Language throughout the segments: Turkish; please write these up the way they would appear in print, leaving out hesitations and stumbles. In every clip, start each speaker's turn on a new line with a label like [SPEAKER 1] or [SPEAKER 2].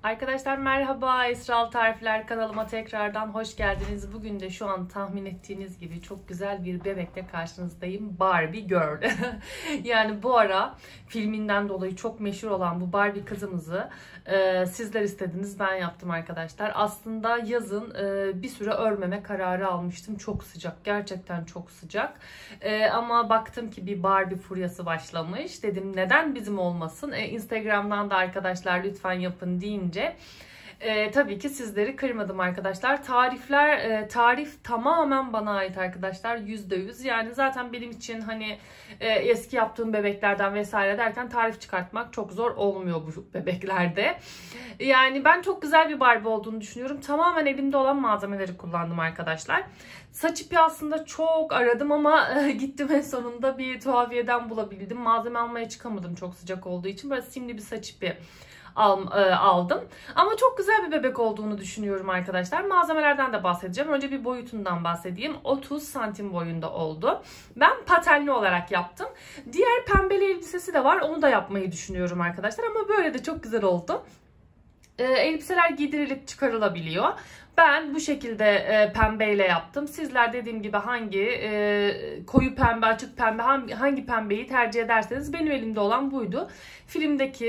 [SPEAKER 1] Arkadaşlar merhaba, Esralı Tarifler kanalıma tekrardan hoş geldiniz. Bugün de şu an tahmin ettiğiniz gibi çok güzel bir bebekle karşınızdayım. Barbie Girl. Yani bu ara filminden dolayı çok meşhur olan bu Barbie kızımızı sizler istediniz, ben yaptım arkadaşlar. Aslında yazın bir süre örmeme kararı almıştım. Çok sıcak, gerçekten çok sıcak. Ama baktım ki bir Barbie furyası başlamış. Dedim neden bizim olmasın? Instagram'dan da arkadaşlar lütfen yapın deyince tabii ki sizleri kırmadım arkadaşlar. Tarif tamamen bana ait arkadaşlar, %100. Yani zaten benim için hani eski yaptığım bebeklerden vesaire derken tarif çıkartmak çok zor olmuyor bu bebeklerde. Yani ben çok güzel bir Barbie olduğunu düşünüyorum. Tamamen elimde olan malzemeleri kullandım arkadaşlar. Saç ipi aslında çok aradım ama gittim en sonunda bir tuhafiyeden bulabildim. Malzeme almaya çıkamadım çok sıcak olduğu için. Böyle simli bir saç ipi aldım. Ama çok güzel bir bebek olduğunu düşünüyorum arkadaşlar. Malzemelerden de bahsedeceğim. Önce bir boyutundan bahsedeyim. 30 santim boyunda oldu. Ben patenli olarak yaptım. Diğer pembeli elbisesi de var. Onu da yapmayı düşünüyorum arkadaşlar. Ama böyle de çok güzel oldu. Elbiseler giydirilip çıkarılabiliyor. Ben bu şekilde pembeyle yaptım. Sizler dediğim gibi hangi koyu pembe, açık pembe, hangi pembeyi tercih ederseniz benim elimde olan buydu. Filmdeki,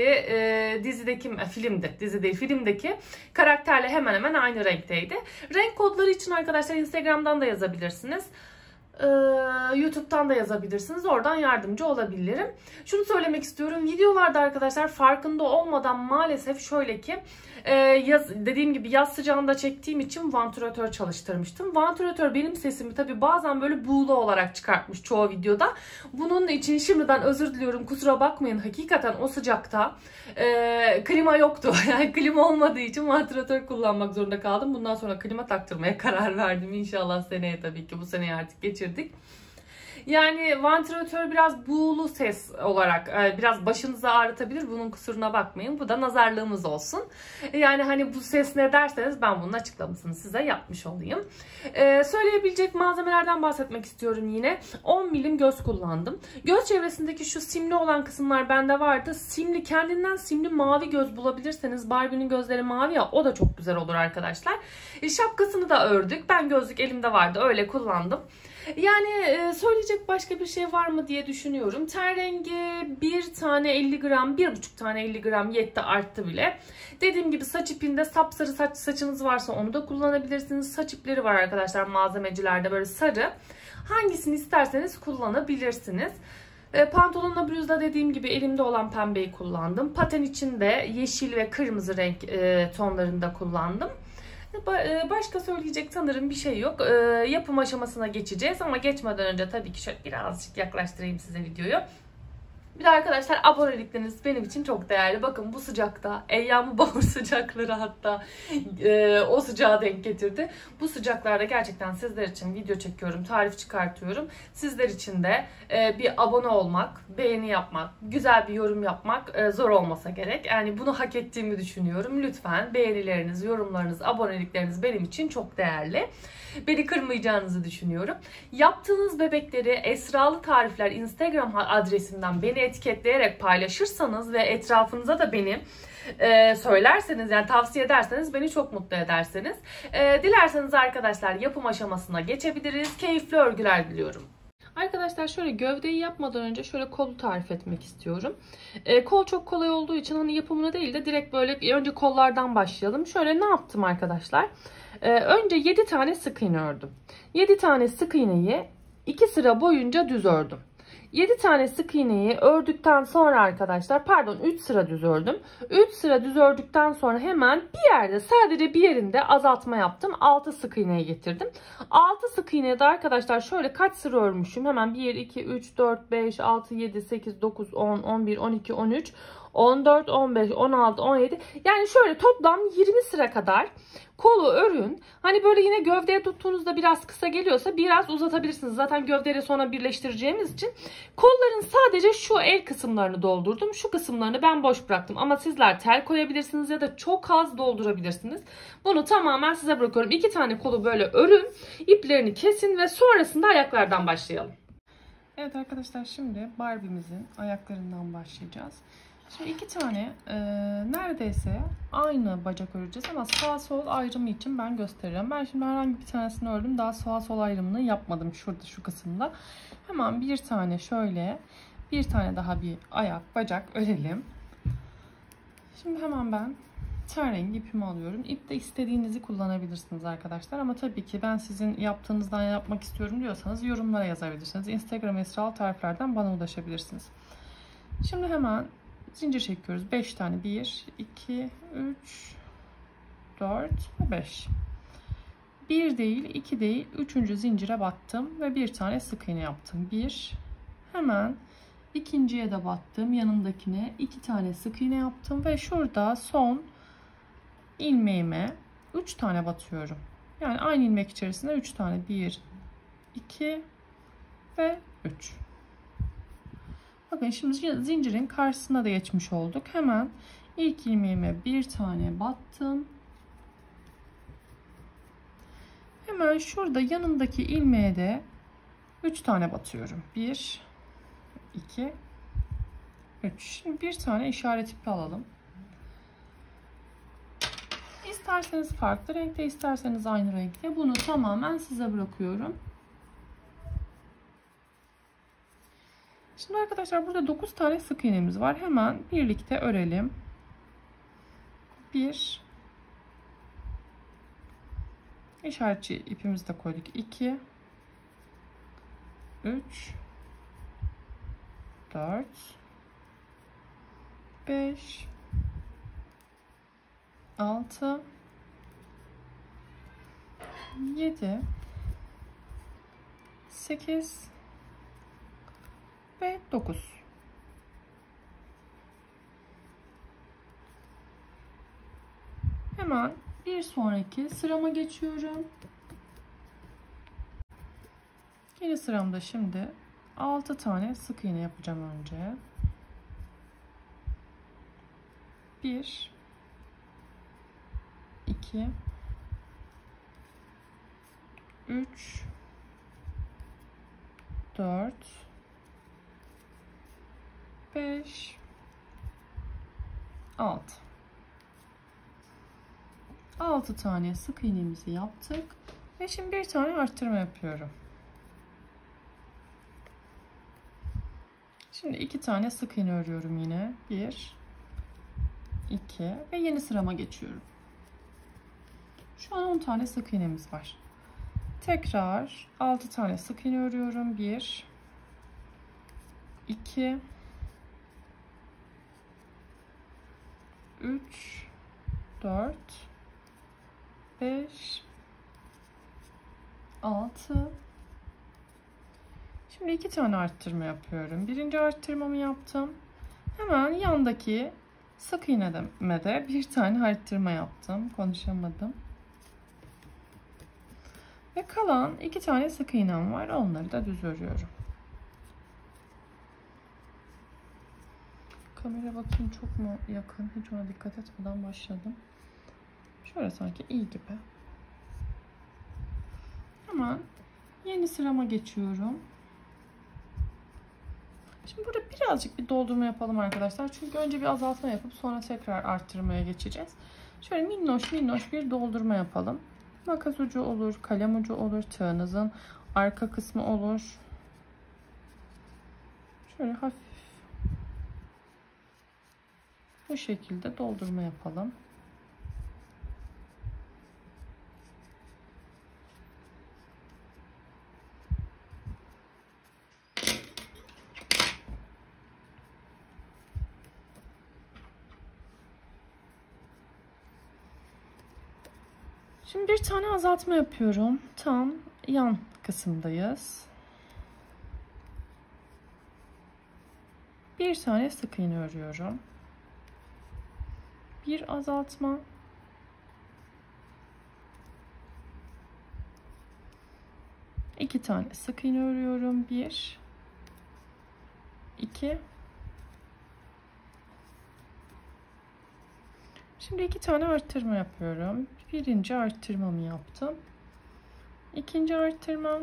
[SPEAKER 1] filmdeki karakterle hemen hemen aynı renkteydi. Renk kodları için arkadaşlar Instagram'dan da yazabilirsiniz. YouTube'dan da yazabilirsiniz. Oradan yardımcı olabilirim. Şunu söylemek istiyorum. Videolarda arkadaşlar farkında olmadan maalesef şöyle ki dediğim gibi yaz sıcağında çektiğim için vantilatör çalıştırmıştım. Vantilatör benim sesimi tabi bazen böyle buğulu olarak çıkartmış çoğu videoda. Bunun için şimdiden özür diliyorum. Kusura bakmayın. Hakikaten o sıcakta klima yoktu. Yani klima olmadığı için vantilatör kullanmak zorunda kaldım. Bundan sonra klima taktırmaya karar verdim. İnşallah seneye, tabii ki bu seneyi artık geçirdik. Yani vantilatör biraz buğulu ses olarak biraz başınızı ağrıtabilir. Bunun kusuruna bakmayın. Bu da nazarlığımız olsun. Yani hani bu ses ne derseniz ben bunun açıklamasını size yapmış olayım. Söyleyebilecek malzemelerden bahsetmek istiyorum yine. 10 milim göz kullandım. Göz çevresindeki şu simli olan kısımlar bende vardı. Simli, kendinden simli mavi göz bulabilirseniz, Barbie'nin gözleri mavi ya, o da çok güzel olur arkadaşlar. Şapkasını da ördük. Ben gözlük elimde vardı, öyle kullandım. Yani söyleyecek başka bir şey var mı diye düşünüyorum. Ten rengi bir tane 50 gram, 1,5 tane 50 gram yetti, arttı bile. Dediğim gibi saç ipinde sapsarı saçınız varsa onu da kullanabilirsiniz. Saç ipleri var arkadaşlar malzemecilerde, böyle sarı. Hangisini isterseniz kullanabilirsiniz. Pantolonla bluzda dediğim gibi elimde olan pembeyi kullandım. Paten için de yeşil ve kırmızı renk tonlarında kullandım. Başka söyleyecek sanırım bir şey yok. Yapım aşamasına geçeceğiz ama geçmeden önce tabii ki şöyle birazcık yaklaştırayım size videoyu. Bir de arkadaşlar abonelikleriniz benim için çok değerli. Bakın bu sıcakta, eyyam-ı bahur sıcakları hatta o sıcağa denk getirdi. Bu sıcaklarda gerçekten sizler için video çekiyorum, tarif çıkartıyorum. Sizler için de bir abone olmak, beğeni yapmak, güzel bir yorum yapmak zor olmasa gerek. Yani bunu hak ettiğimi düşünüyorum. Lütfen beğenileriniz, yorumlarınız, abonelikleriniz benim için çok değerli. Beni kırmayacağınızı düşünüyorum. Yaptığınız bebekleri Esralı Tarifler Instagram adresimden beni etiketleyerek paylaşırsanız ve etrafınıza da beni söylerseniz, yani tavsiye ederseniz beni çok mutlu ederseniz. Dilerseniz arkadaşlar yapım aşamasına geçebiliriz. Keyifli örgüler diliyorum. Arkadaşlar şöyle gövdeyi yapmadan önce şöyle kolu tarif etmek istiyorum. Kol çok kolay olduğu için hani yapımını değil de direkt böyle önce kollardan başlayalım. Şöyle ne yaptım arkadaşlar? Önce 7 tane sık iğne ördüm. 7 tane sık iğneyi 2 sıra boyunca düz ördüm. 7 tane sık iğneyi ördükten sonra arkadaşlar, pardon 3 sıra düz ördüm. 3 sıra düz ördükten sonra hemen bir yerde, sadece bir yerinde azaltma yaptım. 6 sık iğneye getirdim. 6 sık iğneye de arkadaşlar şöyle kaç sıra örmüşüm? Hemen 1, 2, 3, 4, 5, 6, 7, 8, 9, 10, 11, 12, 13, 14, 15, 16, 17. Yani şöyle toplam 20 sıra kadar kolu örün. Hani böyle yine gövdeye tuttuğunuzda biraz kısa geliyorsa biraz uzatabilirsiniz. Zaten gövdeyle sonra birleştireceğimiz için. Kolların sadece şu el kısımlarını doldurdum. Şu kısımlarını ben boş bıraktım. Ama sizler tel koyabilirsiniz ya da çok az doldurabilirsiniz. Bunu tamamen size bırakıyorum. 2 tane kolu böyle örün. İplerini kesin ve sonrasında ayaklardan başlayalım. Evet arkadaşlar, şimdi Barbie'mizin ayaklarından başlayacağız. Şimdi iki tane neredeyse aynı bacak öreceğiz ama sağ sol ayrımı için ben göstereceğim. Ben şimdi herhangi bir tanesini ördüm. Daha sağ sol ayrımını yapmadım şurada, şu kısımda. Hemen bir tane şöyle, bir tane daha bir ayak bacak örelim. Şimdi hemen ben ten rengi ipimi alıyorum. İp de istediğinizi kullanabilirsiniz arkadaşlar. Ama tabii ki ben sizin yaptığınızdan yapmak istiyorum diyorsanız yorumlara yazabilirsiniz. Instagram Esralı Tarifler'den bana ulaşabilirsiniz. Şimdi hemen zincir çekiyoruz. 5 tane. 1, 2, 3, 4 ve 5. 1 değil, 2 değil, 3. zincire battım ve bir tane sık iğne yaptım. 1. Hemen ikinciye de battım. Yanındakine 2 tane sık iğne yaptım ve şurada son ilmeğime 3 tane batıyorum. Yani aynı ilmek içerisinde 3 tane. 1, 2 ve 3. Bakın şimdi zincirin karşısına da geçmiş olduk. Hemen ilk ilmeğime bir tane battım. Hemen şurada yanındaki ilmeğe de 3 tane batıyorum. 1, 2, 3. Şimdi bir tane işaret ipi alalım. İsterseniz farklı renkte, isterseniz aynı renkte. Bunu tamamen size bırakıyorum. Şimdi arkadaşlar burada 9 tane sık iğnemiz var. Hemen birlikte örelim. 1, işaretçi ipimizi de koyduk. 2, 3, 4, 5, 6, 7, 8 ve 9. Hemen bir sonraki sırama geçiyorum. Yeni sıramda şimdi 6 tane sık iğne yapacağım önce. 1, 2, 3, 4, 5, 6. 6 tane sık iğnemizi yaptık. Ve şimdi bir tane arttırma yapıyorum. Şimdi 2 tane sık iğne örüyorum yine. 1, 2 ve yeni sırama geçiyorum. Şu an 10 tane sık iğnemiz var. Tekrar 6 tane sık iğne örüyorum. 1, 2, 3, 4, 5, 6. Şimdi 2 tane arttırma yapıyorum. Birinci arttırmamı yaptım. Hemen yandaki sık iğneme de bir tane arttırma yaptım. Konuşamadım. Ve kalan 2 tane sık iğnem var. Onları da düz örüyorum. Kamera bakayım çok mu yakın? Hiç ona dikkat etmeden başladım. Şöyle sanki iyi gibi. Hemen yeni sırama geçiyorum. Şimdi burada birazcık bir doldurma yapalım arkadaşlar. Çünkü önce bir azaltma yapıp sonra tekrar arttırmaya geçeceğiz. Şöyle minnoş minnoş bir doldurma yapalım. Makas ucu olur, kalem ucu olur, tığınızın arka kısmı olur. Şöyle hafif bu şekilde doldurma yapalım. Şimdi bir tane azaltma yapıyorum. Tam yan kısımdayız. Bir tane sık iğne örüyorum. Bir azaltma. İki tane sık iğne örüyorum. 1, 2. Şimdi 2 tane arttırma yapıyorum. Birinci arttırmamı yaptım. İkinci arttırmam.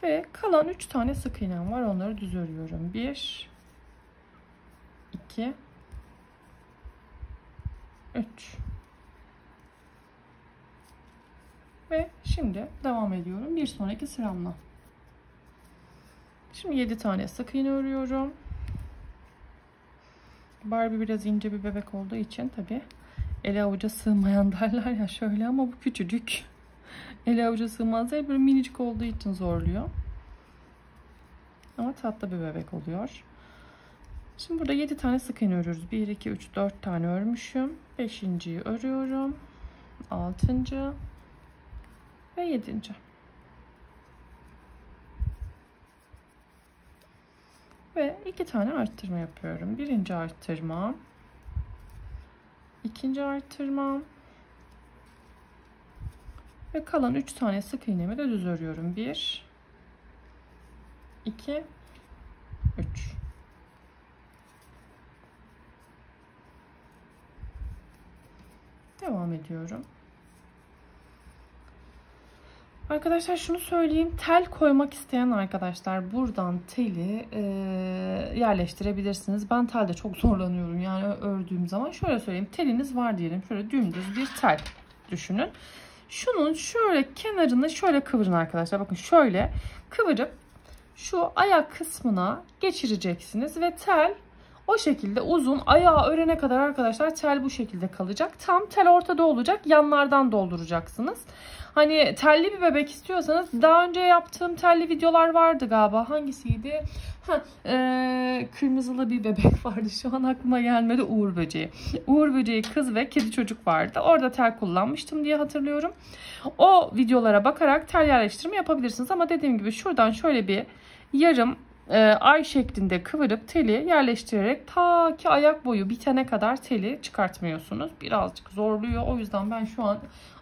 [SPEAKER 1] Ve kalan 3 tane sık iğnem var. Onları düz örüyorum. 1 2 3 ve şimdi devam ediyorum bir sonraki sıramla. Şimdi 7 tane sık iğne örüyorum. Barbie biraz ince bir bebek olduğu için tabi ele avuca sığmayan derler ya şöyle, ama bu küçücük. Ele avuca sığmaz değil, böyle minicik olduğu için zorluyor. Ama tatlı bir bebek oluyor. Şimdi burada 7 tane sık iğne örüyoruz. 1 2 3 4 tane örmüşüm. 5.'yi örüyorum. 6. ve 7. Ve 2 tane arttırma yapıyorum. Birinci arttırma, ikinci arttırma ve kalan 3 tane sık iğnemi de düz örüyorum. 1 2 3. Devam ediyorum. Arkadaşlar şunu söyleyeyim. Tel koymak isteyen arkadaşlar buradan teli yerleştirebilirsiniz. Ben telde çok zorlanıyorum yani ördüğüm zaman. Şöyle söyleyeyim. Teliniz var diyelim. Şöyle dümdüz bir tel düşünün. Şunun şöyle kenarını şöyle kıvırın arkadaşlar. Bakın şöyle kıvırıp şu ayak kısmına geçireceksiniz ve tel o şekilde uzun, ayağı örene kadar arkadaşlar tel bu şekilde kalacak. Tam tel ortada olacak. Yanlardan dolduracaksınız. Hani telli bir bebek istiyorsanız, daha önce yaptığım telli videolar vardı galiba. Hangisiydi? Kırmızılı bir bebek vardı. Şu an aklıma gelmedi. Uğur böceği. Uğur böceği kız ve kedi çocuk vardı. Orada tel kullanmıştım diye hatırlıyorum. O videolara bakarak tel yerleştirme yapabilirsiniz. Ama dediğim gibi şuradan şöyle bir yarım ay şeklinde kıvırıp teli yerleştirerek ta ki ayak boyu bitene kadar teli çıkartmıyorsunuz. Birazcık zorluyor. O yüzden ben şu an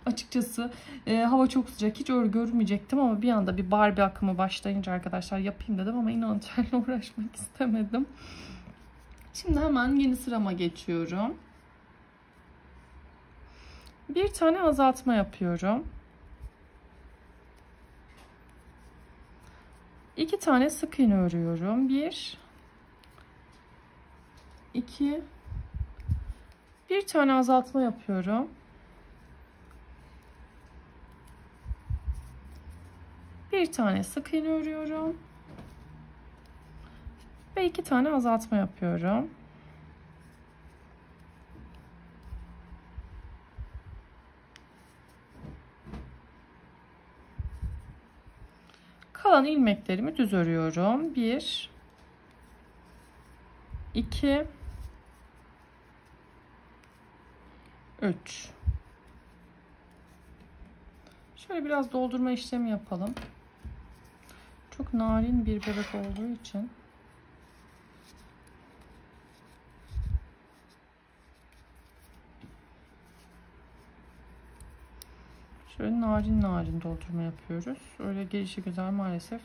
[SPEAKER 1] açıkçası hava çok sıcak, hiç örgü örmeyecektim ama bir anda bir Barbie akımı başlayınca arkadaşlar yapayım dedim ama inanın telle uğraşmak istemedim. Şimdi hemen yeni sırama geçiyorum. Bir tane azaltma yapıyorum. 2 tane sık iğne örüyorum. 1 2 bir tane azaltma yapıyorum. Bir tane sık iğne örüyorum. Ve 2 tane azaltma yapıyorum. Kalan ilmeklerimi düz örüyorum. 1 2 3. Şöyle biraz doldurma işlemi yapalım. Çok narin bir bebek olduğu için şöyle narin narin doldurma yapıyoruz. Öyle gelişigüzel maalesef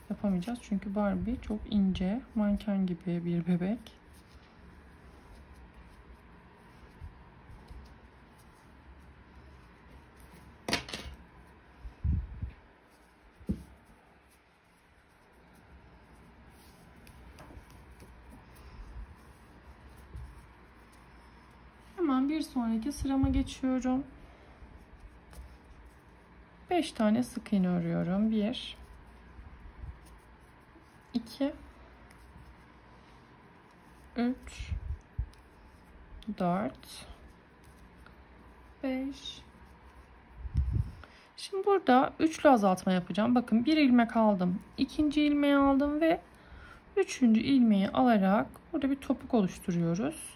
[SPEAKER 1] yapamayacağız. Çünkü Barbie çok ince, manken gibi bir bebek. Hemen bir sonraki sırama geçiyorum. 5 tane sık iğne örüyorum. 1 2 3 4 5. Şimdi burada üçlü azaltma yapacağım. Bakın bir ilmek aldım. İkinci ilmeği aldım ve üçüncü ilmeği alarak burada bir topuk oluşturuyoruz.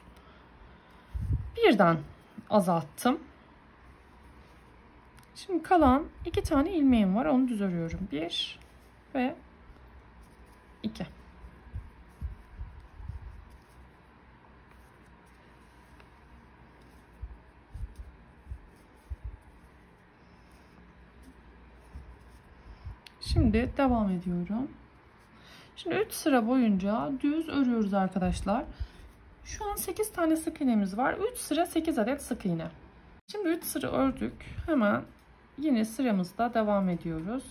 [SPEAKER 1] Birden azalttım. Şimdi kalan 2 tane ilmeğim var. Onu düz örüyorum. 1 ve 2. Şimdi devam ediyorum. Şimdi 3 sıra boyunca düz örüyoruz arkadaşlar. Şu an 8 tane sık iğnemiz var. 3 sıra 8 adet sık iğne. Şimdi 3 sıra ördük. Hemen yine sıramızda devam ediyoruz.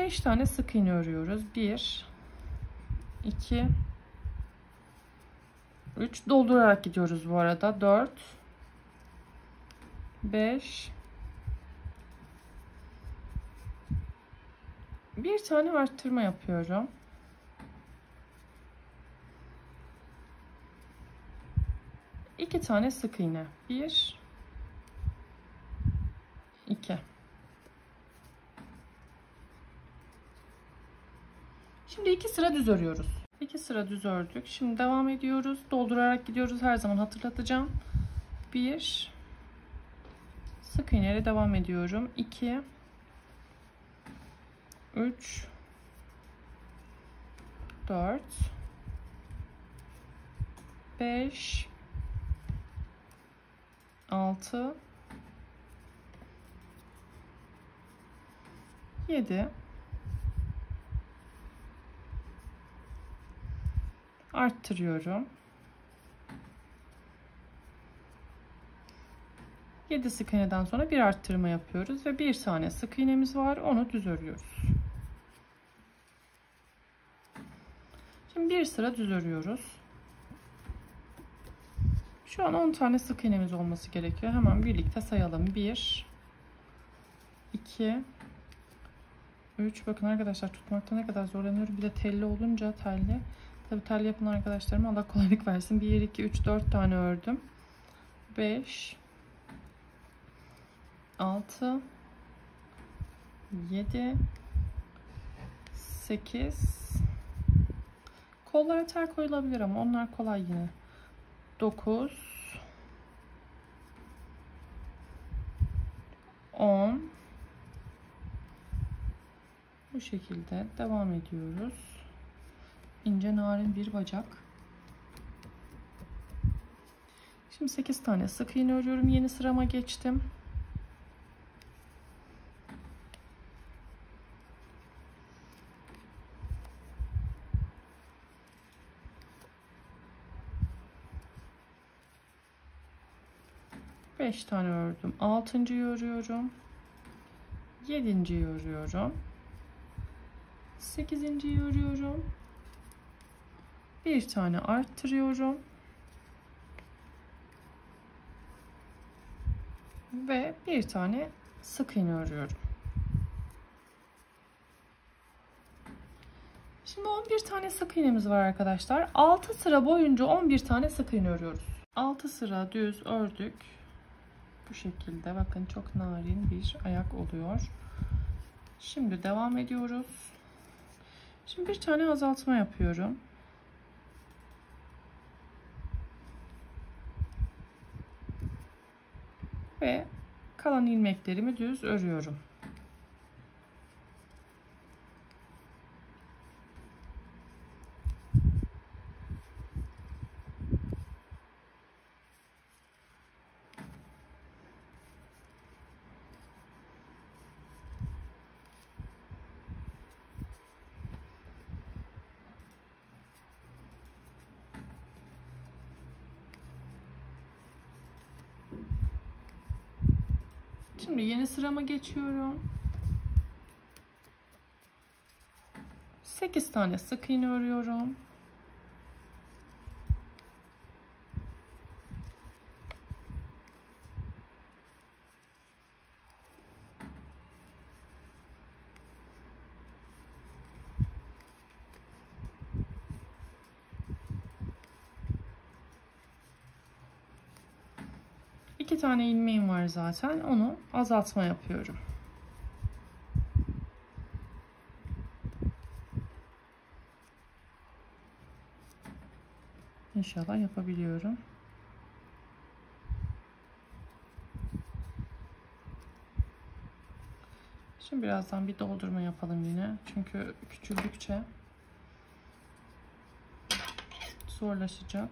[SPEAKER 1] 5 tane sık iğne örüyoruz. 1 2 3 doldurarak gidiyoruz bu arada. 4 5 bir tane arttırma yapıyorum. 2 tane sık iğne. 1 2. Şimdi 2 sıra düz örüyoruz. 2 sıra düz ördük. Şimdi devam ediyoruz. Doldurarak gidiyoruz. Her zaman hatırlatacağım. 1 sık iğneyle devam ediyorum. 2 3 4 5 6 7 arttırıyorum. 7 sık iğneden sonra bir arttırma yapıyoruz ve bir tane sık iğnemiz var. Onu düz örüyoruz. Şimdi bir sıra düz örüyoruz. Şu an 10 tane sık iğnemiz olması gerekiyor. Hemen birlikte sayalım. 1 2 3. Bakın arkadaşlar, tutmakta ne kadar zorlanıyorum. Bir de telli olunca telli. Tabii telli yapan arkadaşlarıma Allah kolaylık versin. 1 2 3 4 tane ördüm. 5 6 7 8. Kollara tel koyulabilir ama onlar kolay yine. 9 10. Bu şekilde devam ediyoruz. İnce narin bir bacak. Şimdi 8 tane sık iğne örüyorum. Yeni sırama geçtim. Beş tane ördüm. 6'ncıyı örüyorum. 7'nciyi örüyorum. 8'inciyi örüyorum. Bir tane arttırıyorum. Ve bir tane sık iğne örüyorum. Şimdi 11 tane sık iğnemiz var arkadaşlar. 6 sıra boyunca 11 tane sık iğne örüyoruz. 6 sıra düz ördük. Bu şekilde bakın, çok narin bir ayak oluyor. Şimdi devam ediyoruz. Şimdi bir tane azaltma yapıyorum. Ve kalan ilmeklerimi düz örüyorum. Şimdi yeni sırama geçiyorum. 8 tane sık iğne örüyorum. İki tane ilmeğim var zaten. Onu azaltma yapıyorum. İnşallah yapabiliyorum. Şimdi birazdan bir doldurma yapalım yine. Çünkü küçüldükçe zorlaşacak.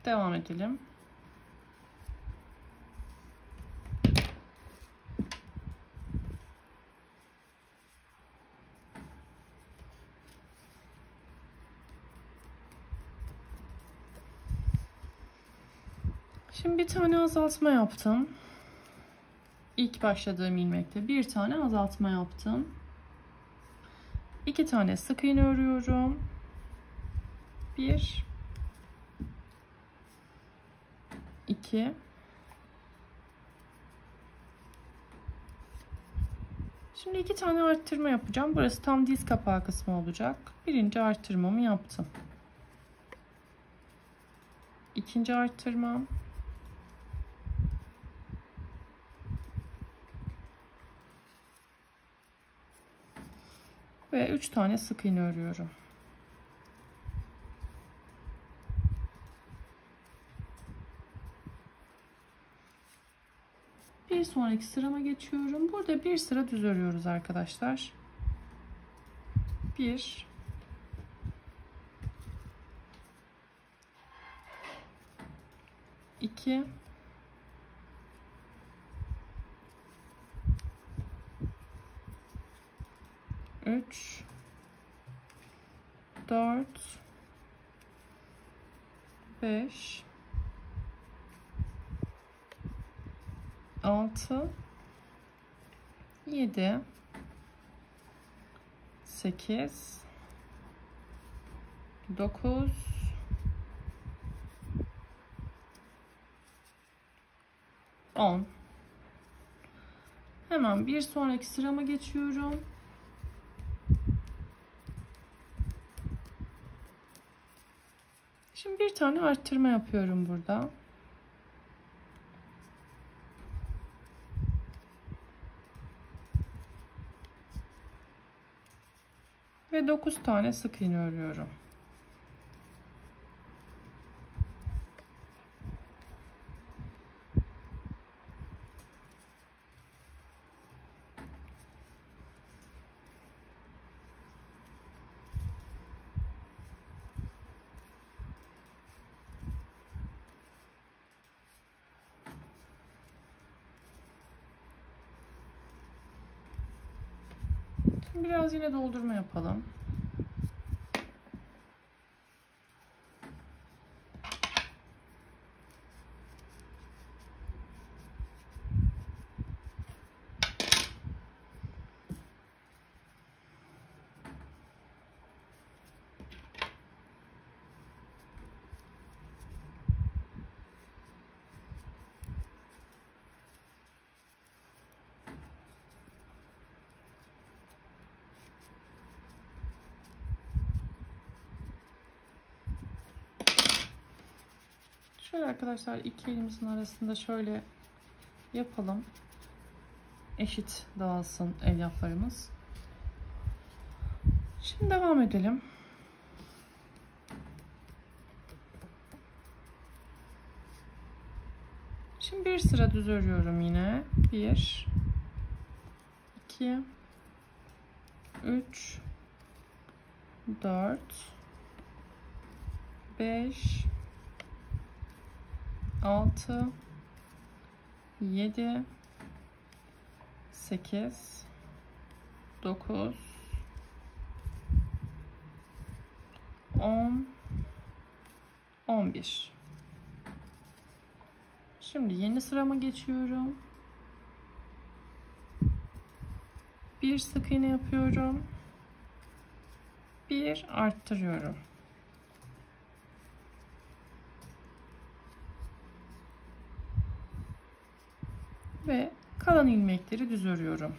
[SPEAKER 1] Devam edelim. Şimdi bir tane azaltma yaptım. İlk başladığım ilmekte bir tane azaltma yaptım. 2 tane sık iğne örüyorum. 1 2 Şimdi 2 tane arttırma yapacağım. Burası tam diz kapağı kısmı olacak. Birinci arttırmamı yaptım. İkinci arttırmam. Ve 3 tane sık iğne örüyorum. Bir sonraki sırama geçiyorum. Burada bir sıra düz örüyoruz arkadaşlar. 1 2 3 4 5 6 7 8 9 10. Hemen bir sonraki sırama geçiyorum. Şimdi bir tane arttırma yapıyorum burada. Ve 9 tane sık iğne örüyorum. Biraz yine doldurma yapalım. Şöyle arkadaşlar iki elimizin arasında şöyle yapalım. Eşit dağılsın elyaflarımız. Şimdi devam edelim. Şimdi bir sıra düz örüyorum yine. 1 2 3 4 5 6 7 8 9 10 11. Şimdi yeni sırama geçiyorum. Bir sık iğne yapıyorum. Bir arttırıyorum. Ve kalan ilmekleri düz örüyorum.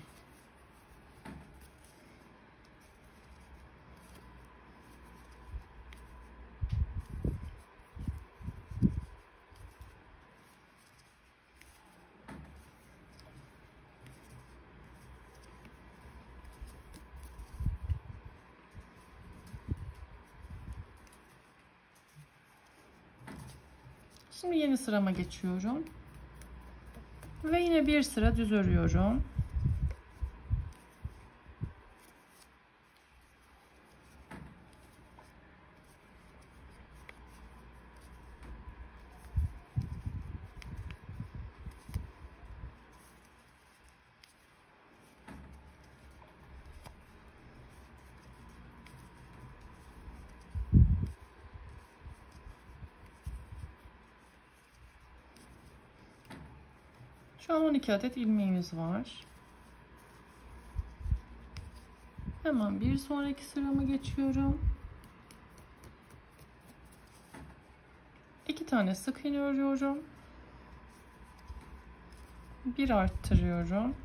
[SPEAKER 1] Şimdi yeni sırama geçiyorum. Ve yine bir sıra düz örüyorum. Şu an 12 adet ilmeğimiz var. Hemen bir sonraki sırama geçiyorum. 2 tane sık iğne örüyorum. Bir arttırıyorum.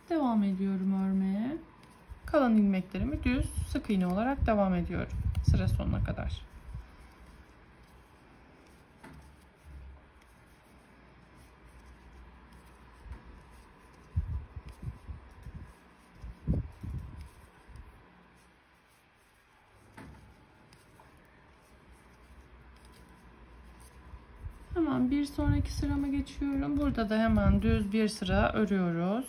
[SPEAKER 1] Devam ediyorum örmeye. Kalan ilmeklerimi düz sık iğne olarak devam ediyorum sıra sonuna kadar. Hemen bir sonraki sırama geçiyorum. Burada da hemen düz bir sıra örüyoruz.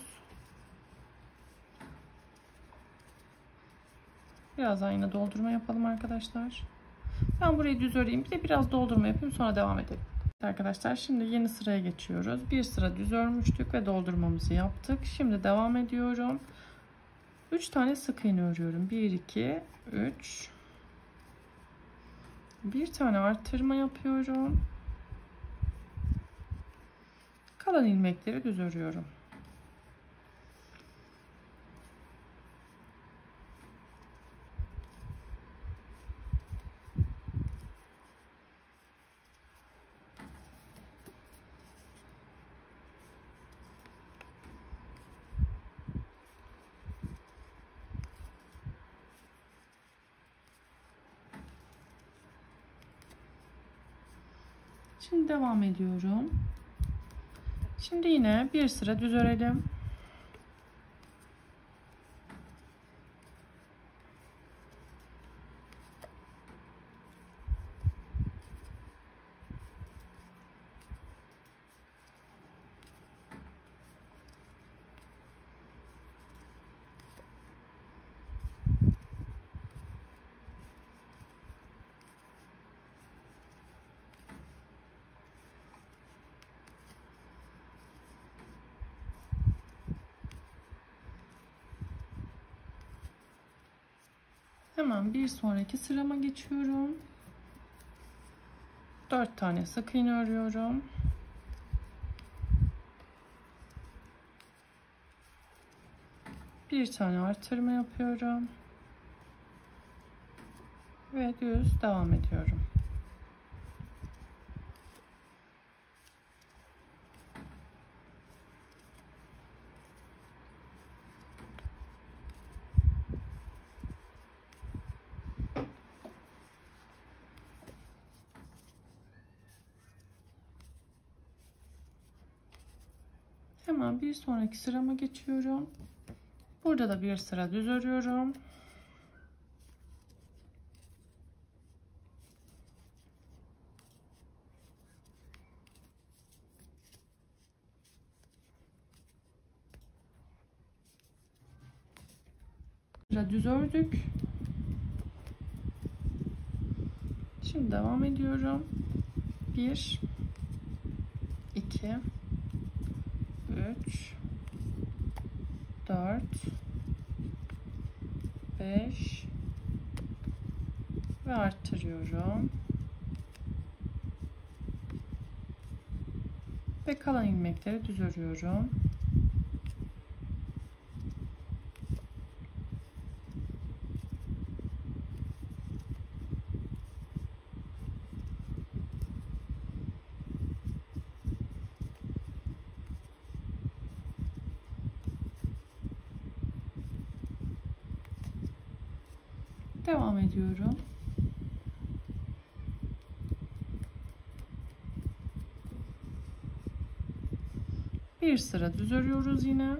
[SPEAKER 1] Birazdan yine doldurma yapalım arkadaşlar. Ben burayı düz öreyim. Bir de biraz doldurma yapayım, sonra devam edelim. Arkadaşlar şimdi yeni sıraya geçiyoruz. Bir sıra düz örmüştük ve doldurmamızı yaptık. Şimdi devam ediyorum. 3 tane sık iğne örüyorum. 1 2 3. Bir tane arttırma yapıyorum. Kalan ilmekleri düz örüyorum. Şimdi devam ediyorum. Şimdi yine bir sıra düz örelim. Hemen bir sonraki sırama geçiyorum. 4 tane sık iğne örüyorum. Bir tane artırma yapıyorum. Ve düz devam ediyorum. Hemen bir sonraki sırama geçiyorum. Burada da bir sıra düz örüyorum. Sıra düz ördük. Şimdi devam ediyorum. 1 2 3 4 5 ve arttırıyorum. Ve kalan ilmekleri düz örüyorum. Devam ediyorum. Bir sıra düz örüyoruz yine.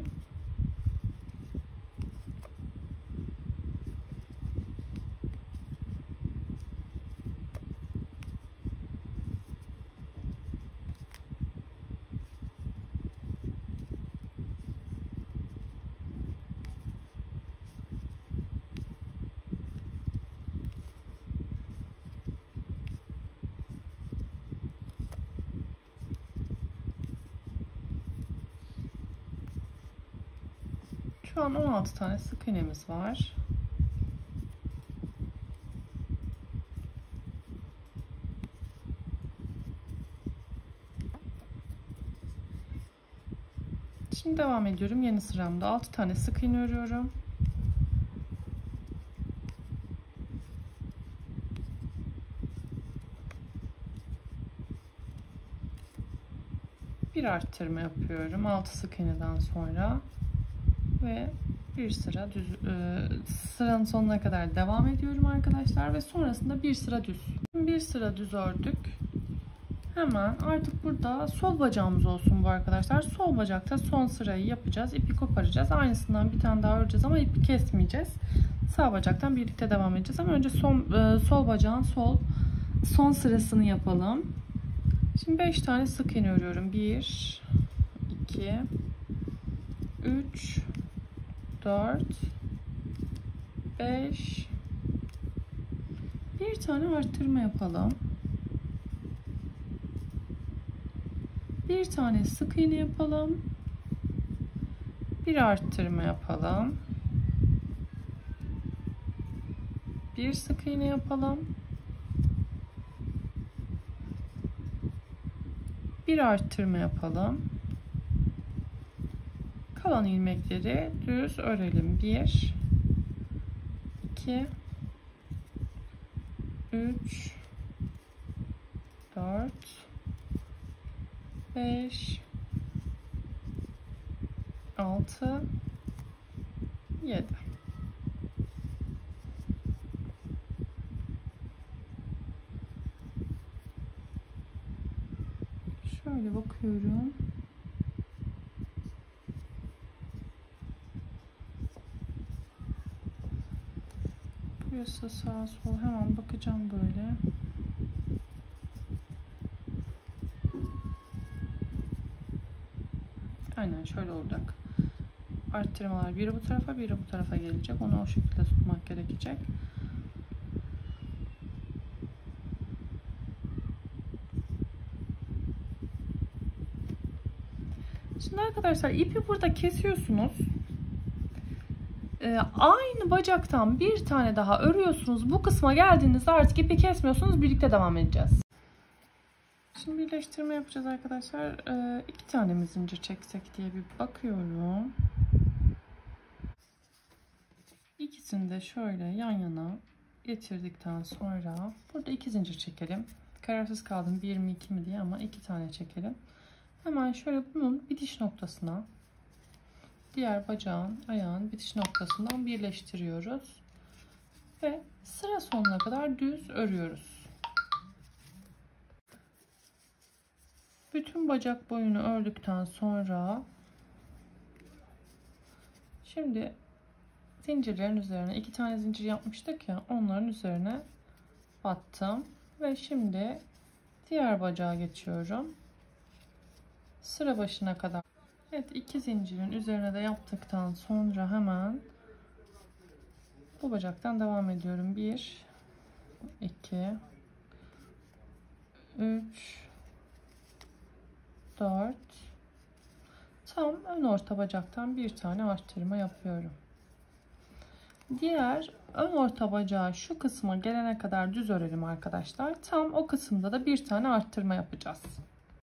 [SPEAKER 1] Şu an 16 tane sık iğnemiz var. Şimdi devam ediyorum. Yeni sıramda 6 tane sık iğne örüyorum. Bir arttırma yapıyorum 6 sık iğneden sonra ve bir sıra düz, sıranın sonuna kadar devam ediyorum arkadaşlar ve sonrasında bir sıra düz. Bir sıra düz ördük. Hemen artık burada sol bacağımız olsun bu arkadaşlar. Sol bacakta son sırayı yapacağız. İpi koparacağız. Aynısından bir tane daha öreceğiz ama ipi kesmeyeceğiz. Sağ bacaktan birlikte devam edeceğiz ama önce sol bacağın son sırasını yapalım. Şimdi 5 tane sık iğne örüyorum. 1 2 3 4 5 bir tane arttırma yapalım. Bir tane sık iğne yapalım. Bir arttırma yapalım. Bir sık iğne yapalım. Bir arttırma yapalım. Kalan ilmekleri düz örelim. 1 2 3 4 5 6 7 şöyle bakıyorum. Burası sağ sol hemen bakacağım böyle. Aynen şöyle olacak. Arttırmalar biri bu tarafa biri bu tarafa gelecek. Onu o şekilde tutmak gerekecek. Şimdi arkadaşlar ipi burada kesiyorsunuz. Aynı bacaktan bir tane daha örüyorsunuz. Bu kısma geldiğinizde artık ipi kesmiyorsunuz. Birlikte devam edeceğiz. Şimdi birleştirme yapacağız arkadaşlar. 2 tane mi zincir çeksek diye bir bakıyorum. İkisini de şöyle yan yana getirdikten sonra burada 2 zincir çekelim. Kararsız kaldım 1 mi 2 mi diye ama 2 tane çekelim. Hemen şöyle bunun bitiş noktasına diğer ayağın bitiş noktasından birleştiriyoruz ve sıra sonuna kadar düz örüyoruz. Bütün bacak boyunu ördükten sonra şimdi zincirlerin üzerine 2 tane zincir yapmıştık ya, onların üzerine battım ve şimdi diğer bacağa geçiyorum. Sıra başına kadar. Evet, 2 zincirin üzerine de yaptıktan sonra hemen bu bacaktan devam ediyorum. 1 2 3 4 tam ön orta bacaktan bir tane arttırma yapıyorum. Diğer ön orta bacağı şu kısma gelene kadar düz örelim arkadaşlar. Tam o kısımda da bir tane arttırma yapacağız.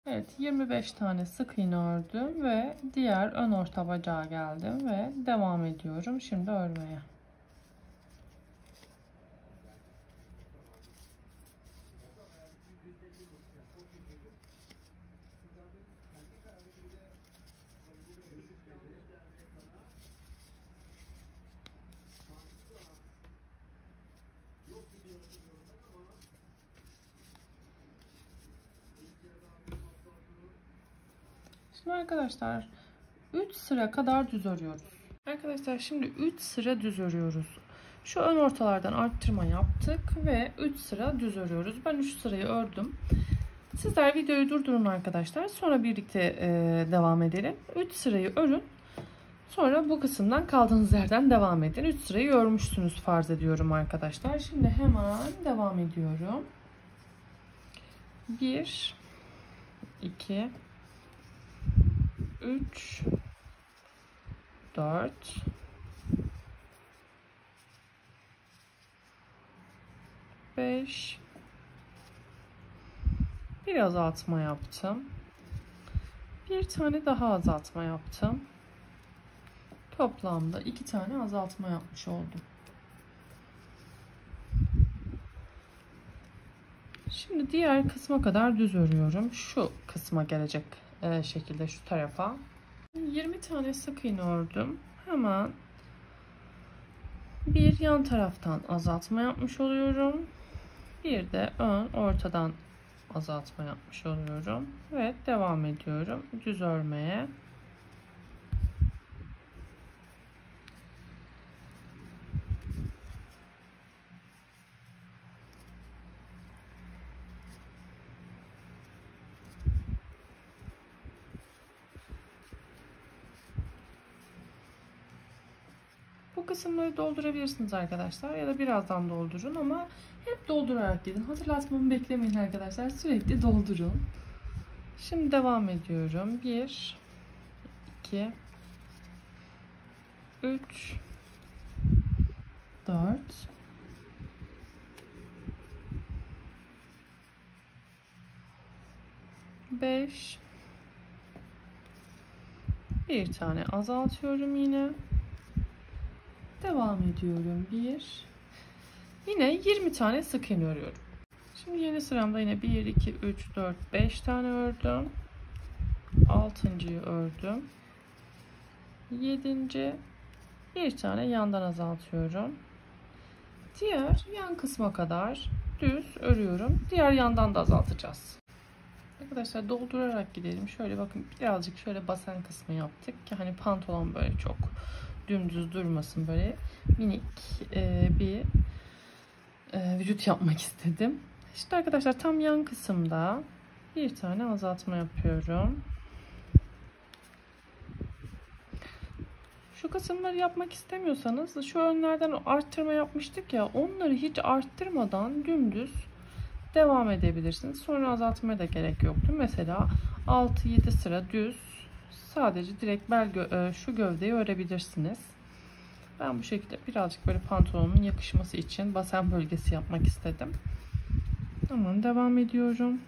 [SPEAKER 1] Evet, 25 tane sık iğne ördüm ve diğer ön orta bacağa geldim ve devam ediyorum şimdi örmeye. Şimdi arkadaşlar 3 sıra kadar düz örüyoruz. Arkadaşlar şimdi 3 sıra düz örüyoruz. Şu ön ortalardan arttırma yaptık ve 3 sıra düz örüyoruz. Ben 3 sırayı ördüm. Sizler videoyu durdurun arkadaşlar. Sonra birlikte devam edelim. 3 sırayı örün. Sonra bu kısımdan kaldığınız yerden devam edin. 3 sırayı örmüşsünüz farz ediyorum arkadaşlar. Şimdi hemen devam ediyorum. 1 2 3 4 5 bir azaltma yaptım. Bir tane daha azaltma yaptım. Toplamda 2 tane azaltma yapmış oldum. Şimdi diğer kısma kadar düz örüyorum. Şu kısma gelecek şekilde, şu tarafa. 20 tane sık iğne ördüm. Hemen bir yan taraftan azaltma yapmış oluyorum. Bir de ortadan azaltma yapmış oluyorum. Ve devam ediyorum düz örmeye. Bu kısımları doldurabilirsiniz arkadaşlar ya da birazdan doldurun ama hep doldurarak gidin. Hatırlatmamı beklemeyin arkadaşlar. Sürekli doldurun. Şimdi devam ediyorum. 1 2 3 4 5 bir tane azaltıyorum yine. Devam ediyorum. Yine 20 tane sık iğne örüyorum. Şimdi yeni sıramda yine 1 2 3 4 5 tane ördüm. 6.'yı ördüm. 7. bir tane yandan azaltıyorum. Diğer yan kısma kadar düz örüyorum. Diğer yandan da azaltacağız. Arkadaşlar doldurarak gidelim. Şöyle bakın, birazcık şöyle basen kısmı yaptık ki hani pantolon böyle çok dümdüz durmasın, böyle minik bir vücut yapmak istedim. İşte arkadaşlar tam yan kısımda bir tane azaltma yapıyorum. Şu kısımları yapmak istemiyorsanız şu önlerden arttırma yapmıştık ya, onları hiç arttırmadan dümdüz devam edebilirsiniz. Sonra azaltmaya da gerek yoktu. Mesela 6-7 sıra düz sadece direkt şu gövdeyi örebilirsiniz. Ben bu şekilde birazcık böyle pantolonun yakışması için basen bölgesi yapmak istedim. Tamam, devam ediyorum.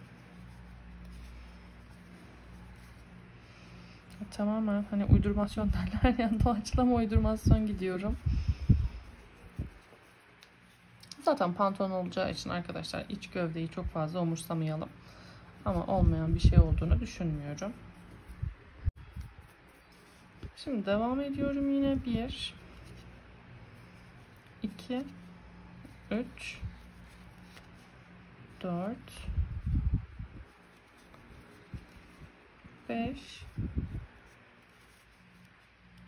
[SPEAKER 1] Tamamen hani uydurmasyon derler ya, doğaçlama uydurmasyon gidiyorum. Zaten pantolon olacağı için arkadaşlar iç gövdeyi çok fazla umursamayalım. Ama olmayan bir şey olduğunu düşünmüyorum. Şimdi devam ediyorum yine. 1 2 3 4 5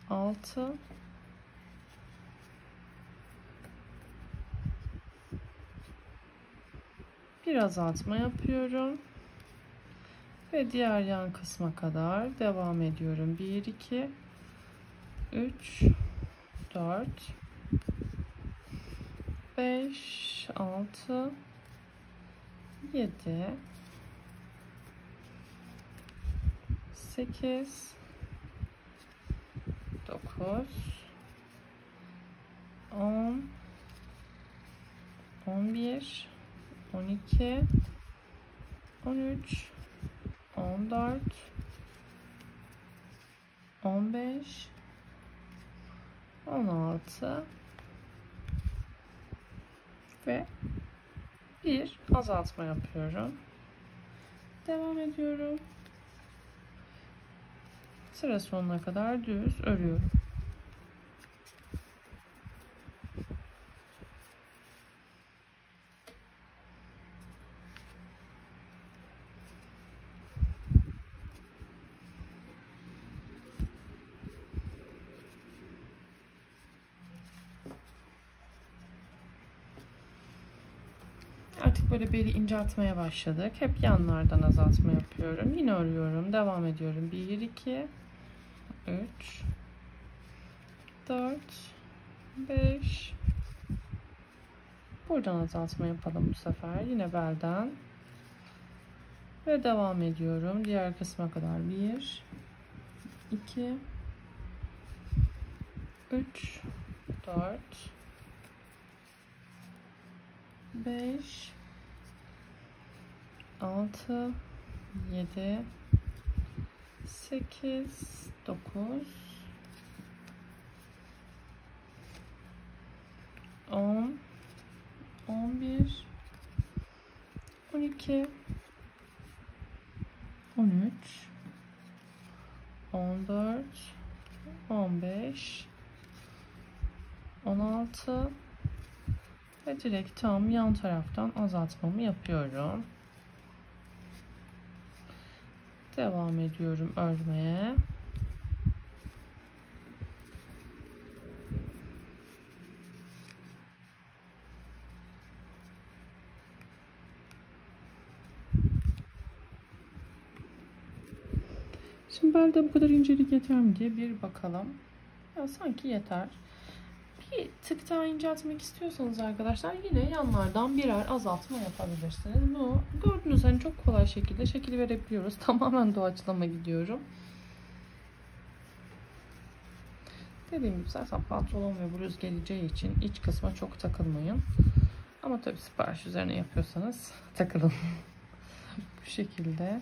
[SPEAKER 1] 6 bir azaltma yapıyorum ve diğer yan kısma kadar devam ediyorum. 1 2 3 4 5 6 7 8 9 10 11 12 13 14 15 16 ve bir azaltma yapıyorum. Devam ediyorum. Sıra sonuna kadar düz örüyorum. Artık böyle beli inceltmeye başladık. Hep yanlardan azaltma yapıyorum. Yine örüyorum. Devam ediyorum. 1 2 3 4 5 buradan azaltma yapalım bu sefer. Yine belden. Ve devam ediyorum. Diğer kısma kadar 1 2 3 4 5 6 7 8, 9, 10, 11, 12, 13, 14, 15, 16 ve direkt tam yan taraftan azaltmamı yapıyorum. Devam ediyorum örmeye. Şimdi belde bu kadar incelik yeter mi diye bir bakalım. Ya sanki yeter. Bir tık daha inceltmek istiyorsanız arkadaşlar yine yanlardan birer azaltma yapabilirsiniz. Bu gördüğünüz hani çok kolay şekilde şekil verebiliyoruz. Tamamen doğaçlama gidiyorum. Dediğim gibi zaten pantolon ve bluz geleceği için iç kısma çok takılmayın. Ama tabii sipariş üzerine yapıyorsanız takılın. Bu şekilde.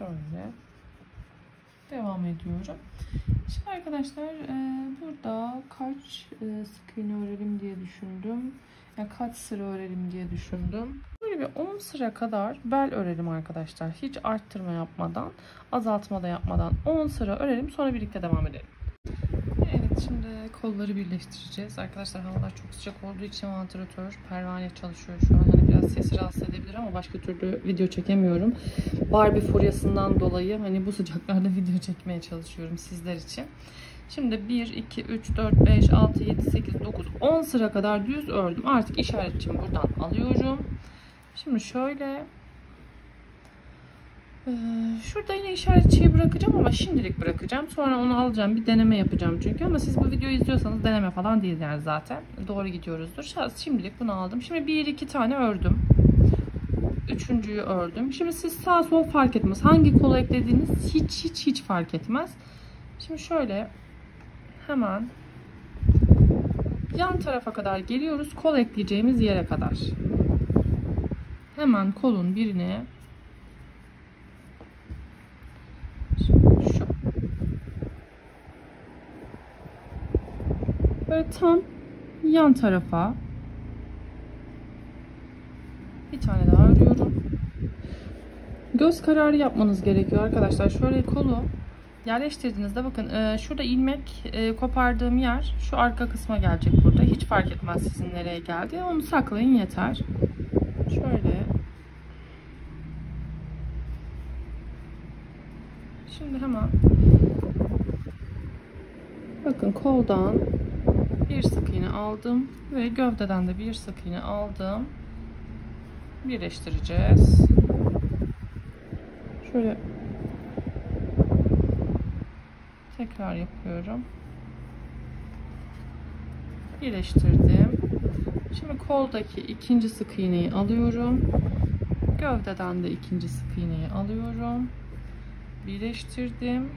[SPEAKER 1] Şöyle devam ediyorum. Şimdi arkadaşlar burada kaç sık iğne örelim diye düşündüm. Yani kaç sıra örelim diye düşündüm. Böyle bir 10 sıra kadar bel örelim arkadaşlar. Hiç arttırma yapmadan, azaltma da yapmadan 10 sıra örelim. Sonra birlikte devam edelim. Evet, şimdi kolları birleştireceğiz. Arkadaşlar havalar çok sıcak olduğu için vantilatör pervane çalışıyor şu an. Hani biraz sesi rahatsız edebilir ama başka türlü video çekemiyorum. Barbie furyasından dolayı hani bu sıcaklarda video çekmeye çalışıyorum sizler için. Şimdi 1, 2, 3, 4, 5, 6, 7, 8, 9, 10 sıra kadar düz ördüm. Artık işaretçimi buradan alıyorum. Şimdi şöyle şurada yine işaretçiyi bırakacağım ama şimdilik bırakacağım. Sonra onu alacağım. Bir deneme yapacağım çünkü. Ama siz bu videoyu izliyorsanız deneme falan değil yani zaten. Doğru gidiyoruzdur. Şimdilik bunu aldım. Şimdi 1-2 tane ördüm. Üçüncüyü ördüm. Şimdi siz sağ sol fark etmez. Hangi kolu eklediğiniz hiç fark etmez. Şimdi şöyle hemen yan tarafa kadar geliyoruz. Kol ekleyeceğimiz yere kadar. Hemen kolun birine şu. Böyle tam yan tarafa bir tane daha örüyorum. Göz kararı yapmanız gerekiyor arkadaşlar. Şöyle kolu yerleştirdiğinizde bakın şurada ilmek kopardığım yer şu arka kısma gelecek burada. Hiç fark etmez sizin nereye geldi. Onu saklayın yeter. Şöyle. Şimdi hemen bakın koldan bir sık iğne aldım ve gövdeden de bir sık iğne aldım. Birleştireceğiz. Şöyle tekrar yapıyorum. Birleştirdim. Şimdi koldaki ikinci sık iğneyi alıyorum. Gövdeden de ikinci sık iğneyi alıyorum. Birleştirdim.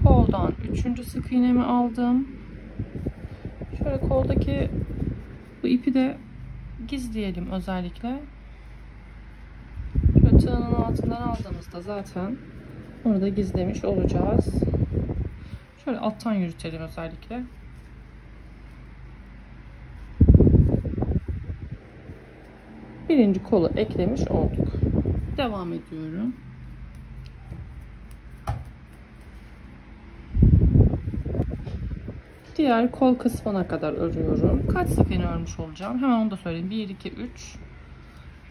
[SPEAKER 1] Koldan üçüncü sık iğnemi aldım. Şöyle koldaki bu ipi de gizleyelim özellikle. Şöyle tığının altından aldığımızda zaten onu da gizlemiş olacağız. Şöyle alttan yürütelim özellikle. Birinci kolu eklemiş olduk. Devam ediyorum. Diğer kol kısmına kadar örüyorum. Kaç sık iğne örmüş olacağım? Hemen onu da söyleyeyim. 1, 2, 3,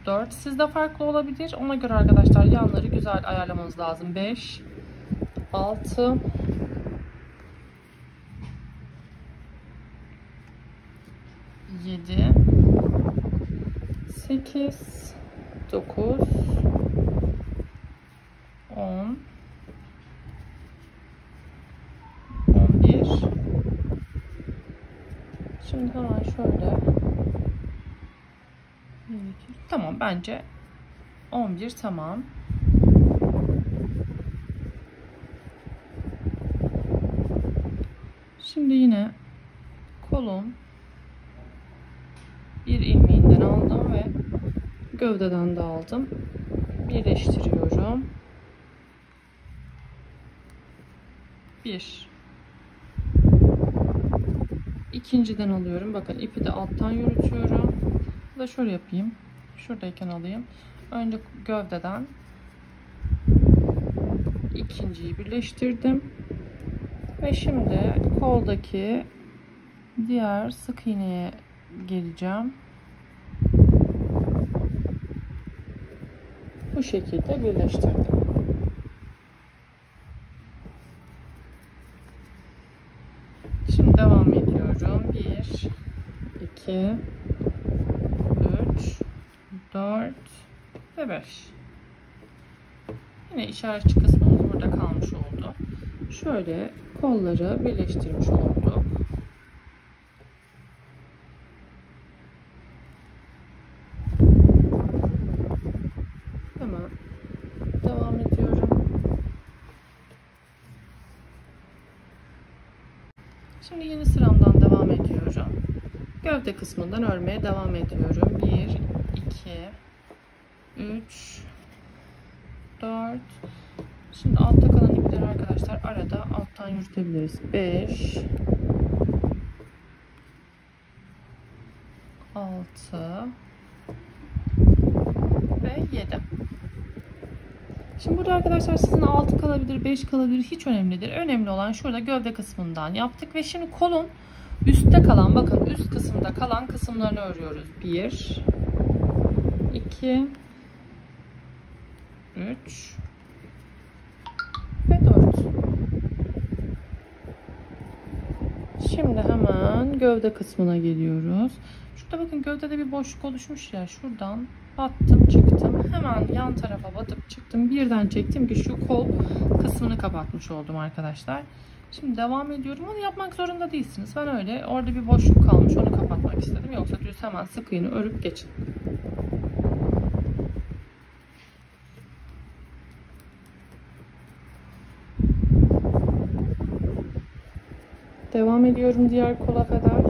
[SPEAKER 1] 4. Sizde farklı olabilir. Ona göre arkadaşlar yanları güzel ayarlamanız lazım. 5, 6, 7, 8, 9, 10, 11. Şimdi hemen şöyle. Tamam, bence 11 tamam. Şimdi yine kolun bir ilmeğinden aldım ve gövdeden de aldım. Birleştiriyorum. 1. İkinciden alıyorum. Bakın ipi de alttan yürütüyorum. Bu da şöyle yapayım. Şuradayken alayım. Önce gövdeden ikinciyi birleştirdim. Ve şimdi koldaki diğer sık iğneye geleceğim. Bu şekilde birleştirdim. Şimdi devam ediyorum. 1, 2, 3, 4 ve 5. Yine işaretçi kısmımız burada kalmış oldu. Şöyle kolları birleştirmiş olduk. Hemen devam ediyorum. Şimdi yeni sıramdan devam ediyorum. Gövde kısmından örmeye devam ediyorum. 1, 2, 3, 4. Şimdi altta kalan ipleri arkadaşlar arada alttan yürütebiliriz. 5, 6 ve 7. Şimdi burada arkadaşlar sizin 6 kalabilir, 5 kalabilir, hiç önemlidir. Önemli olan şurada gövde kısmından yaptık ve şimdi kolun üstte kalan, bakın üst kısımda kalan kısımlarını örüyoruz. 1, 2, 3 ve 4. Şimdi hemen gövde kısmına geliyoruz. Şurada bakın gövdede bir boşluk oluşmuş ya. Şuradan battım çıktım. Hemen yan tarafa batıp çıktım. Birden çektim ki şu kol kısmını kapatmış oldum arkadaşlar. Şimdi devam ediyorum. Onu yapmak zorunda değilsiniz. Ben öyle orada bir boşluk kalmış. Onu kapatmak istedim. Yoksa düz hemen sık iğne örüp geçin. Devam ediyorum diğer kola kadar.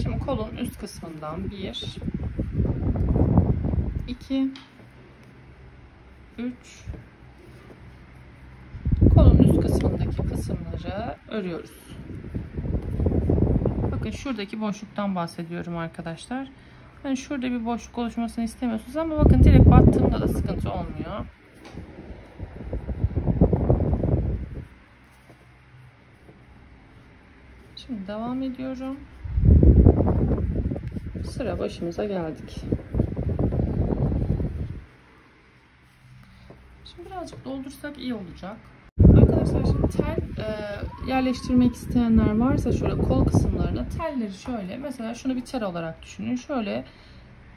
[SPEAKER 1] Şimdi kolun üst kısmından 1, 2, 3, kolun üst kısmındaki kısımları örüyoruz. Bakın şuradaki boşluktan bahsediyorum arkadaşlar. Yani şurada bir boşluk oluşmasını istemiyorsunuz ama bakın direkt battığımda da sıkıntı olmuyor. Şimdi devam ediyorum. Sıra başımıza geldik. Şimdi birazcık doldursak iyi olacak. Arkadaşlar şimdi tel yerleştirmek isteyenler varsa şöyle kol kısımlarına telleri şöyle, mesela şunu bir tel olarak düşünün. Şöyle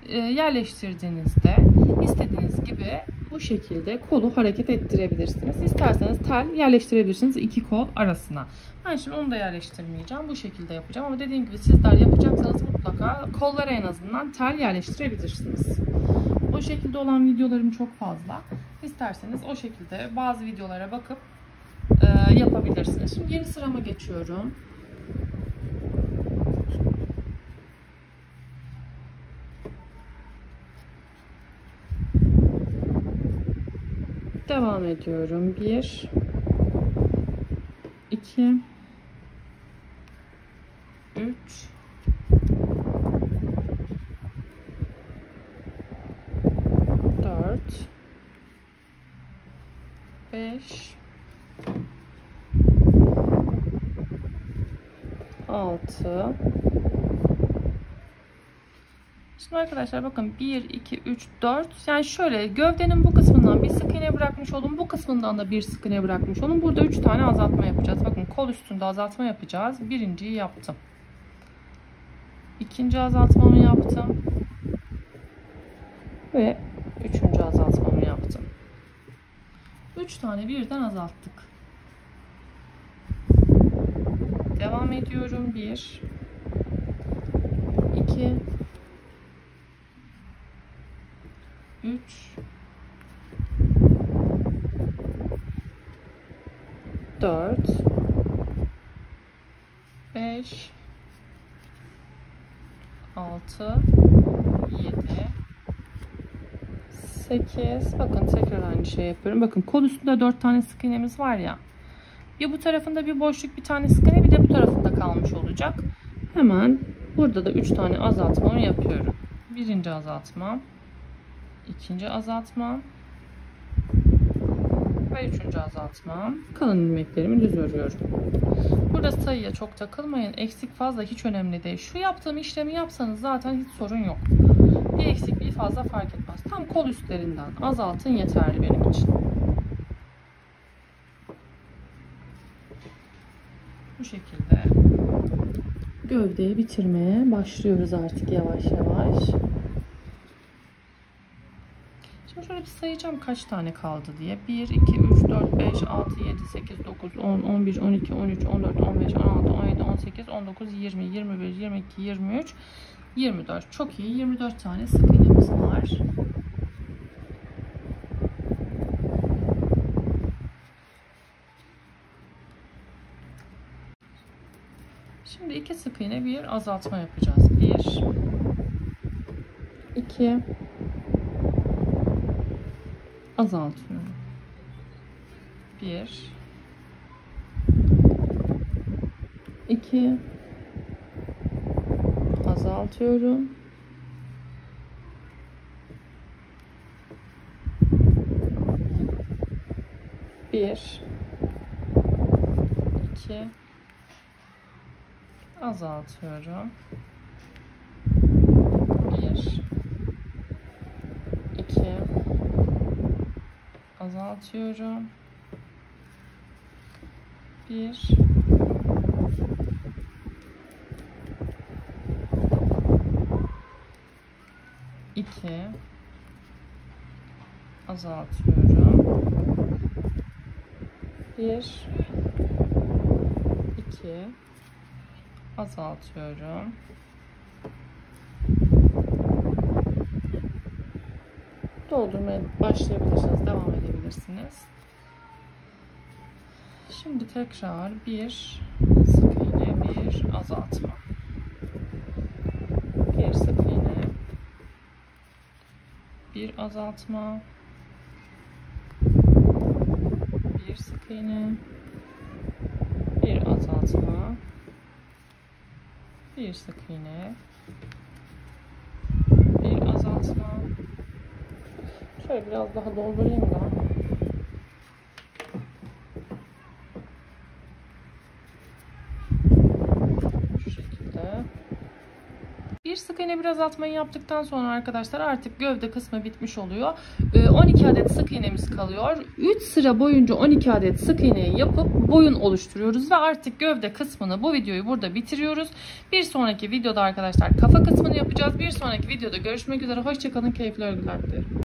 [SPEAKER 1] yerleştirdiğinizde istediğiniz gibi bu şekilde kolu hareket ettirebilirsiniz. İsterseniz tel yerleştirebilirsiniz iki kol arasına. Ben şimdi onu da yerleştirmeyeceğim. Bu şekilde yapacağım. Ama dediğim gibi sizler yapacaksanız mutlaka kollara en azından tel yerleştirebilirsiniz. O şekilde olan videolarım çok fazla. İsterseniz o şekilde bazı videolara bakıp yapabilirsiniz. Şimdi yeni sırama geçiyorum. Devam ediyorum. 1, 2, 3, 4, 5, 6. Şimdi arkadaşlar bakın 1, 2, 3, 4. Yani şöyle gövdenin bu kısmından bir sık iğne bırakmış olun. Bu kısmından da bir sık iğne bırakmış olun. Burada 3 tane azaltma yapacağız. Bakın kol üstünde azaltma yapacağız. Birinciyi yaptım. İkinci azaltmamı yaptım. Ve üçüncü azaltmamı yaptım. 3 tane birden azalttık. Devam ediyorum. 1, 2, 3, 4, 5, 6, 7, 8. Bakın tekrar aynı şey yapıyorum. Bakın kol üstünde 4 tane sık iğnemiz var ya. Ya bu tarafında bir boşluk, bir tane sık iğne, bir de bu tarafında kalmış olacak. Hemen burada da 3 tane azaltmamı yapıyorum. Birinci azaltmam, ikinci azaltmam ve üçüncü azaltmam. Kalın ilmeklerimi düz örüyorum. Burada sayıya çok takılmayın. Eksik fazla hiç önemli değil. Şu yaptığım işlemi yapsanız zaten hiç sorun yok. Bir eksik bir fazla fark etmez. Tam kol üstlerinden azaltın, yeterli benim için. Bu şekilde gövdeyi bitirmeye başlıyoruz artık yavaş yavaş. Şimdi şöyle bir sayacağım kaç tane kaldı diye. 1, 2, 3, 4, 5, 6, 7, 8, 9, 10, 11, 12, 13, 14, 15, 16, 17, 18, 19, 20, 21, 22, 23, 24. Çok iyi. 24 tane sık iğnemiz var. Şimdi 2 sık iğne bir azaltma yapacağız. 1, 2, azaltıyorum. 1, 2, azaltıyorum. 1, 2, azaltıyorum. 1, 2, azaltıyorum. 1, 2, azaltıyorum. 1, 2, azaltıyorum. Doldurmaya başlayabilirsiniz, devam edebilirsiniz. Şimdi tekrar bir sık iğne, bir azaltma. Bir sık iğne, bir azaltma. Bir sık iğne, bir azaltma. Bir sık iğne, bir azaltma. Şöyle biraz daha doldurayım da. Şu şekilde. Bir sık iğne bir azaltmayı yaptıktan sonra arkadaşlar artık gövde kısmı bitmiş oluyor. 12 adet sık iğnemiz kalıyor. 3 sıra boyunca 12 adet sık iğneyi yapıp boyun oluşturuyoruz ve artık gövde kısmını, bu videoyu burada bitiriyoruz. Bir sonraki videoda arkadaşlar kafa kısmını yapacağız. Bir sonraki videoda görüşmek üzere. Hoşça kalın, keyifli örgüler dilerim.